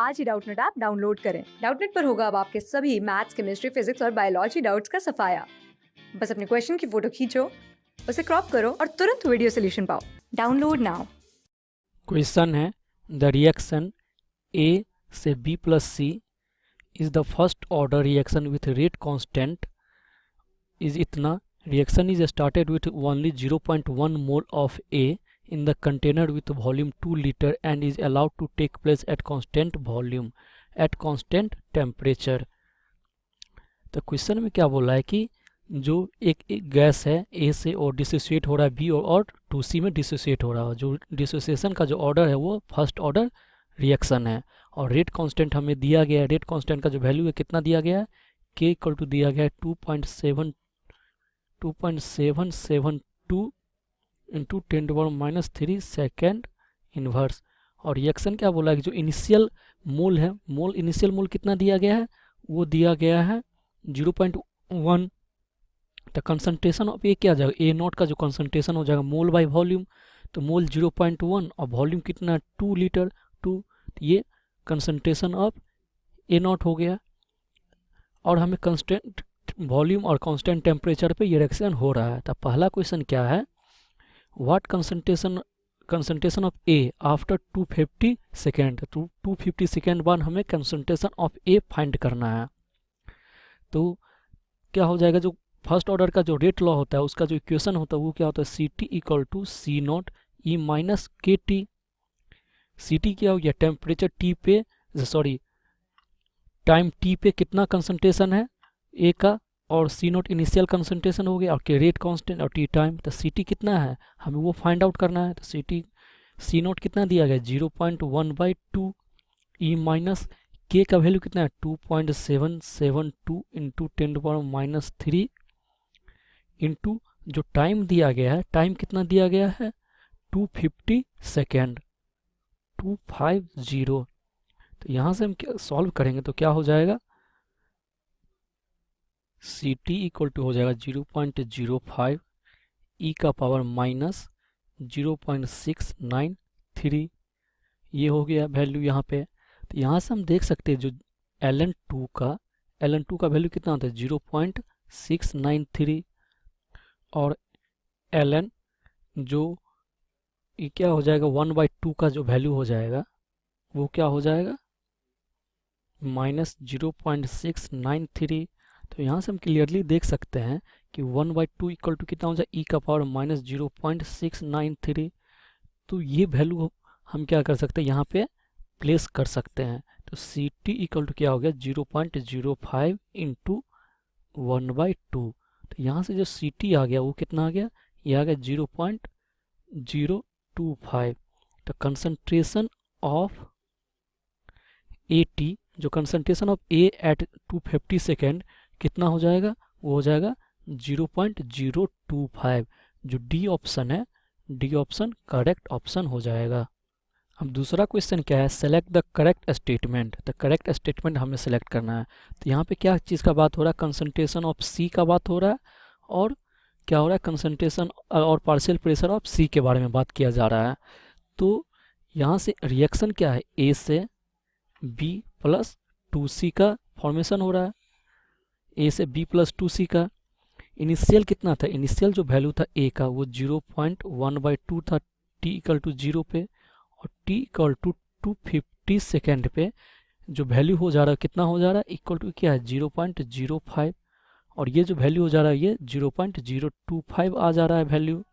आज ही Doubtnut app download करें। Doubtnut पर होगा अब आपके सभी मैथ्स, केमिस्ट्री, फिजिक्स और बायोलॉजी डाउट्स का सफाया। बस अपने क्वेश्चन की फोटो खींचो, उसे क्रॉप करो और तुरंत वीडियो सोल्यूशन पाओ। Download now. क्वेश्चन है द रिएक्शन ए से B plus C is the first order reaction with rate constant is इतना reaction is started with only 0.1 mole of A in the container with volume 2 liter and is allowed to take place at constant volume at constant temperature। तो question में क्या बोला है कि जो एक gas है ए से और डिसोसिएट हो रहा है बी और 2C में डिसोसिएट हो रहा है। जो डिसोसिएशन का जो ऑर्डर है वो फर्स्ट ऑर्डर रिएक्शन है और रेट कांस्टेंट हमें दिया गया है। रेट कांस्टेंट का जो वैल्यू है कितना दिया गया है, के इक्वल टू दिया गया है 2.772 इंटू 10⁻³ सेकेंड इन्वर्स। और रिएक्शन क्या बोला है कि जो इनिशियल मोल है, इनिशियल मोल कितना दिया गया है, वो दिया गया है 0.1। तो कंसंट्रेशन ऑफ ए क्या आ जाएगा, ए नॉट का जो कंसंट्रेशन हो जाएगा मोल बाय वॉल्यूम, तो मोल 0.1 और वॉल्यूम कितना 2 लीटर 2, ये कंसंट्रेशन ऑफ ए नॉट हो गया। और हमें कांस्टेंट वॉल्यूम और कांस्टेंट टेम्परेचर पे ये रिएक्शन हो रहा है। तो पहला क्वेश्चन क्या है, what concentration of A after 250 second. तो 250 सेकेंड बाद हमें कंसंट्रेशन ऑफ ए फाइंड करना है। तो क्या हो जाएगा, जो फर्स्ट ऑर्डर का जो रेट लॉ होता है उसका जो इक्वेशन होता है वो क्या होता है, C T equal to C not E minus K T. C T क्या हो गया, टेम्परेचर टी पे, सॉरी टाइम टी पे कितना कंसंट्रेशन है ए का, और सी नॉट इनिशियल कंसंट्रेशन हो गया और के रेट कांस्टेंट और टी टाइम। तो सी टी कितना है हमें वो फाइंड आउट करना है। तो सी नॉट कितना दिया गया 0.1/2 ई माइनस के का वैल्यू कितना है 2.772 इंटू 10⁻³ इंटू जो टाइम दिया गया है, टाइम कितना दिया गया है 250 सेकेंड 250। तो यहाँ से हम क्या सॉल्व करेंगे तो क्या हो जाएगा, सी टी इक्वल टू हो जाएगा 0.05 ई का पावर माइनस 0.693, ये हो गया वैल्यू यहाँ पे। तो यहाँ से हम देख सकते हैं जो ln2 का वैल्यू कितना होता है 0.693 और ln जो ये क्या हो जाएगा 1/2 का जो वैल्यू हो जाएगा वो क्या हो जाएगा -0.693। तो यहाँ से हम क्लियरली देख सकते हैं कि 1/2 इक्वल टू कितना हो जाए ई का पावर -0.693। तो ये वैल्यू हम क्या कर सकते हैं यहाँ पे प्लेस कर सकते हैं। तो सी टी इक्वल टू क्या हो गया 0.05 इंटू 1/2। तो यहाँ से जो सी टी आ गया वो कितना आ गया, ये आ गया 0.025। तो कंसंट्रेशन ऑफ ए टी, जो concentration of A at 250 second कितना हो जाएगा, वो हो जाएगा 0.025। जो डी ऑप्शन है, डी ऑप्शन करेक्ट ऑप्शन हो जाएगा। अब दूसरा क्वेश्चन क्या है, सेलेक्ट द करेक्ट स्टेटमेंट। तो करेक्ट स्टेटमेंट हमें सेलेक्ट करना है। तो यहाँ पे क्या चीज़ का बात हो रहा है, कंसंट्रेशन ऑफ सी का बात हो रहा है और क्या हो रहा है कंसंट्रेशन और पार्शियल प्रेशर ऑफ सी के बारे में बात किया जा रहा है। तो यहाँ से रिएक्शन क्या है, ए से बी प्लस 2C का फॉर्मेशन हो रहा है, ए से बी प्लस 2C का। इनिशियल कितना था, इनिशियल जो वैल्यू था ए का वो 0.1/2 था टी इक्वल टू 0 पे, और टी इक्वल टू 250 सेकेंड पे जो वैल्यू हो जा रहा है कितना हो जा रहा है, इक्वल टू क्या है 0.05, और ये जो वैल्यू हो जा रहा है ये 0.025 आ जा रहा है वैल्यू।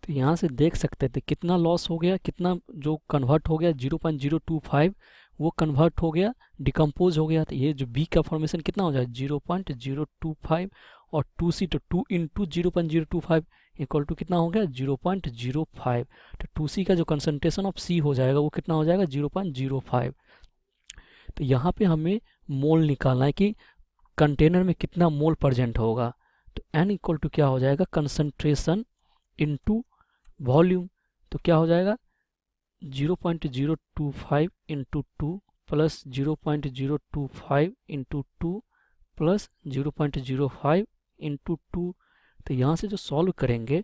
तो यहाँ से देख सकते थे कितना लॉस हो गया, कितना जो कन्वर्ट हो गया 0.025 वो कन्वर्ट हो गया, डिकम्पोज हो गया। तो ये जो बी का फॉर्मेशन कितना हो जाए 0.025 और 2C तो 2 इंटू 0.025 इक्वल टू कितना हो गया 0.05। तो 2C का जो कंसंट्रेशन ऑफ सी हो जाएगा वो कितना हो जाएगा 0.05। तो यहाँ पे हमें मोल निकालना है कि कंटेनर में कितना मोल प्रेजेंट होगा। तो n इक्वल टू क्या हो जाएगा कंसंट्रेशन इंटू वॉल्यूम। तो क्या हो जाएगा 0.025 into 2 plus 0.025 into 2 plus 0.05 into 2। तो यहाँ से जो सॉल्व करेंगे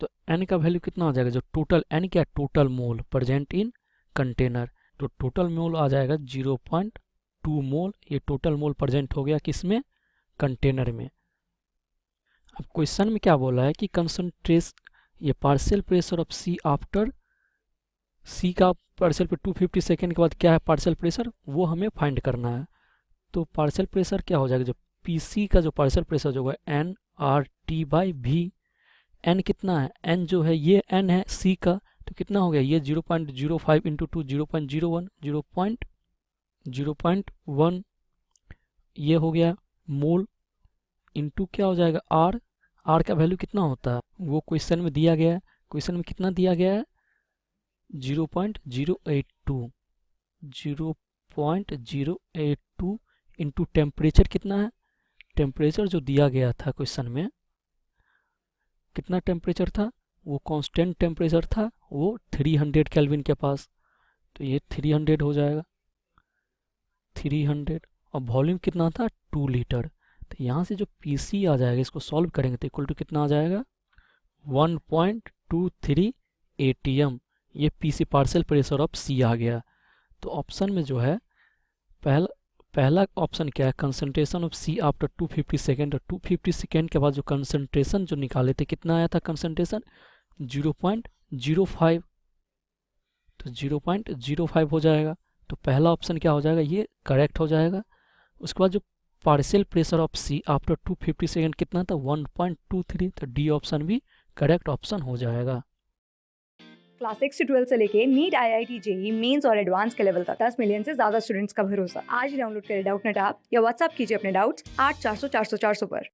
तो n का वैल्यू कितना हो जाएगा, जो टोटल n क्या total mole present in container, तो टोटल मोल आ जाएगा 0.2 मोल। ये टोटल मोल प्रेजेंट हो गया किसमें, कंटेनर में। अब क्वेश्चन में क्या बोला है कि कंसंट्रेशन, ये partial pressure of C after, C का पार्शियल पे 250 सेकेंड के बाद क्या है पार्शियल प्रेशर, वो हमें फाइंड करना है। तो पार्शियल प्रेशर क्या हो जाएगा, जो पीसी का जो पार्शियल प्रेशर जो है N R T by V. N कितना है, एन जो है ये एन है सी का, तो कितना हो गया ये 0.05 इंटू 2 0.01, 0.1 ये हो गया मोल, इंटू क्या हो जाएगा आर। आर का वैल्यू कितना होता है वो क्वेश्चन में दिया गया है। क्वेश्चन में कितना दिया गया है 0.082, 0.082 इंटू टेम्परेचर कितना है, टेम्परेचर जो दिया गया था क्वेश्चन में कितना टेम्परेचर था, वो कांस्टेंट टेम्परेचर था, वो 300 केल्विन के पास। तो ये 300 हो जाएगा 300, और वॉल्यूम कितना था 2 लीटर। तो यहाँ से जो पीसी आ जाएगा इसको सॉल्व करेंगे तो इक्वल टू कितना आ जाएगा 1.23 एटीएम। ये पीसी पार्शियल प्रेशर ऑफ सी आ गया। तो ऑप्शन में जो है पहला ऑप्शन क्या है, concentration of C after 250 second. और 250 सेकेंड के बाद जो कंसंट्रेशन जो निकाले थे कितना आया था कंसंट्रेशन 0.05, तो 0.05 हो जाएगा। तो पहला ऑप्शन क्या हो जाएगा, ये करेक्ट हो जाएगा। उसके बाद जो partial pressure of C after 250 second कितना था 1.23, तो डी ऑप्शन भी करेक्ट ऑप्शन हो जाएगा। क्लास 6 से 12 से लेके नीट, IIT, जेई मेंस और एडवांस के लेवल तक 10 मिलियन से ज्यादा स्टूडेंट्स का भरोसा। आज ही डाउनलोड करें डाउटनेट ऐप या व्हाट्सएप कीजिए अपने डाउट्स 8400 400 400 पर।